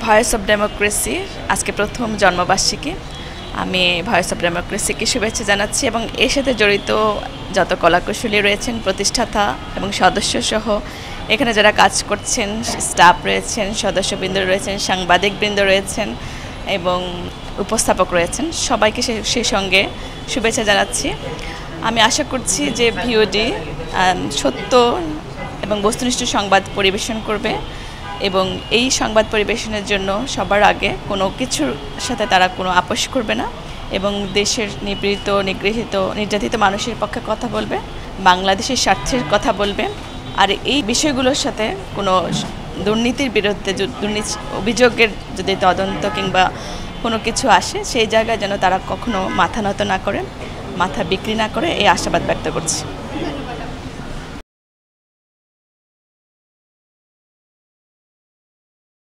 Voice of democracy আজকে প্রথম জন্মবার্ষিকী। আমি ভয়েস অফ ডেমোক্রেসিকে শুভেচ্ছা জানাচ্ছি এবং এর সাথে জড়িত যত কলাকুশলী রয়েছেন, প্রতিষ্ঠাতা এবং সদস্যসহ এখানে যারা কাজ করছেন, স্টাফ রয়েছেন, সদস্যবৃন্দ রয়েছেন, সাংবাদিকবৃন্দ রয়েছেন এবং উপস্থাপক রয়েছেন, সবাইকে সেই সঙ্গে শুভেচ্ছা জানাচ্ছি। আমি আশা করছি যে ভিওডি সত্য এবং বস্তুনিষ্ঠ সংবাদ পরিবেশন করবে এবং এই সংবাদ পরিবেশনের জন্য সবার আগে কোনো কিছুর সাথে তারা কোনো আপোষ করবে না এবং দেশের নিপীড়িত, নিগৃহীত, নির্যাতিত মানুষের পক্ষে কথা বলবে, বাংলাদেশের স্বার্থের কথা বলবে। আর এই বিষয়গুলোর সাথে কোনো দুর্নীতির বিরুদ্ধে, দুর্নীতি অভিযোগের যদি তদন্ত কিংবা কোনো কিছু আসে, সেই জায়গায় যেন তারা কখনো মাথা নত না করে, মাথা বিক্রি না করে, এই আশাবাদ ব্যক্ত করছি।